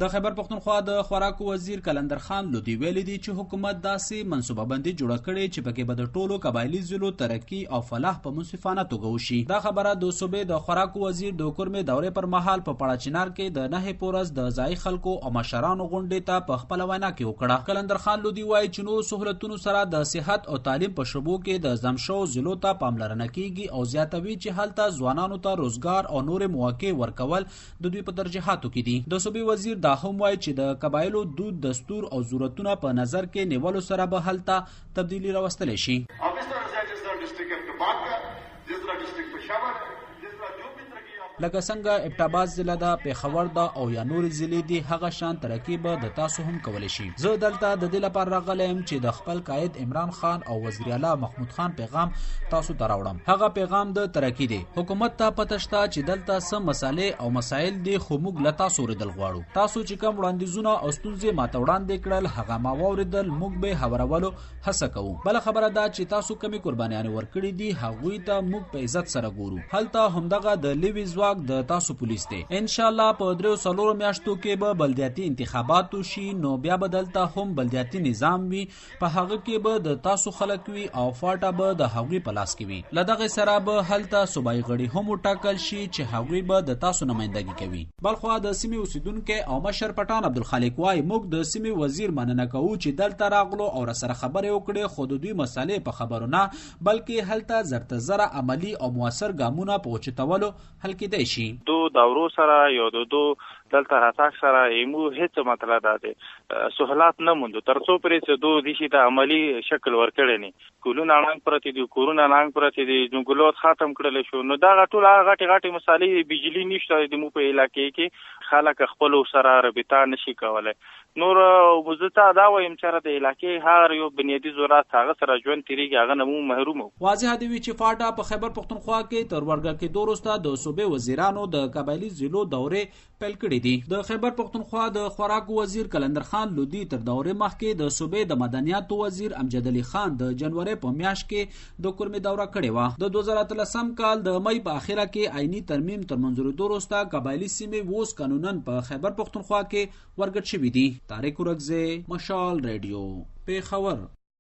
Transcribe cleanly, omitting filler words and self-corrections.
د خیبر پښتونخوا د خوراک وزیر کلندر خان لودي ویلي دي چې حکومت داسې منصوبه بندي جوړه کړې چې پکې به د ټولو قبایلي ضلعو ترقي او فلاح په منصفانه توګه وشي. دا خبره د صوبې د خوراک وزیر د کورمې دورې پر مهال په پړه چنار کې د 9 پورس د ځای خلکو او مشرانو غونډې ته په خپل وینا کې وکړه. کلندر خان لودي وایي چې نور سہولتونو سره د صحت او تعلیم په شبو کې د زمشو ضلعو ته پاملرنه کیږي او زیاتوي چې هلته ځوانانو ته روزګار او نور مواقع ورکول د دوی په ترجیحاتو کې دي. د صوبې وزیر دا هم وایي چې د قبایلو دود دستور او ضرورتونه په نظر کې نیولو سره به هلته تبدیلی راوستلی شي. لکه څنګه ابټاباد ضلع ده، پېښور ده او یا نور ضلع دي، هغه شان ترقي به د تاسو هم کولی شي. زه دلته د دې لپاره راغلی یم چې د خپل قائد عمران خان او وزیر اعلی محمود خان پیغام تاسو ته راوړم. هغه پیغام د ترقي دی. حکومت ته پته شته چې دلته څه مسالې او مسایل دي، خو موږ له تاسو اورېدل غواړو. تاسو چې کوم وړاندیزونه او ستونزې ماته وړاندې کړل هغه ما واورېدل، موږ به هوارولو هڅه کوو. بله خبره ده چې تاسو کومې قربانیانې ورکړي دي هغوی ته موږ په عزت سره ګورو. هلته همدغه د لوی ځواک د تاسو پولیس دی. ان شاء الله په 3-4 میاشتو کې به بلدیاتي انتخابات وشي، نو بیا به دلته هم بلدیاتي نظام وي، په هغه کې به د تاسو خلک وي او فاټه به د هغوی په لاس کې وي. له دغه سره به هلته صوبایي غړي هم وټاکل شي چې هغوی به د تاسو نمایندګي کوي. بلخوا د سیمې اوسیدونکي او مشر پټان عبدالخالق وایي موږ د سیمې وزیر مننه کوو چې دلته راغلو او راسره خبرې وکړې، خو د دوی مسالې په خبرو نه بلکې هلته زرته زره عملي او موثر ګامونه په اوچتولو حل کېدای شي. دو دورو سره یا دو دلته راتاک سره ایمو هیڅ مطلب ده سہولات نه موندو ترڅو پرې چې دو دي چې د عملی شکل ورکړي نه کولونه ننګ پرتی دي کورونه ننګ پرتی دي جنګلات ختم کړل شو. نو دا ټول غټي مسالې بجلی نشته د مو په علاقې کې خلک خپل سره رابطه نشي کولای. نور وزتا دا وایم چې د علاقې هر یو بنیادی ضرورت هغه سره ژوند تیریږي هغه نمو محروم. واضح دی چې فاټا په خیبر پښتونخوا کې تر ورګه کې دوروستا د صوبې وزیرانو د قبایلی ضلعو دورې پیل کړې دي. د خیبر پښتونخوا د خوراک وزیر کلندر خان لودي تر دورې مخکې د صوبې د مدنیاتو وزیر امجد علي خان د جنوري په میاشت کې د کورمې دوره کړې وه. د 2013 کال د مئی په اخره کې عیني ترمیم تر منځورېدو وروسته قبایلي سیمې اوس قانوناً په خیبر پښتونخوا کې ورګډ شوي دي. طارق ورکزی، مشال ریډیو، پېښور.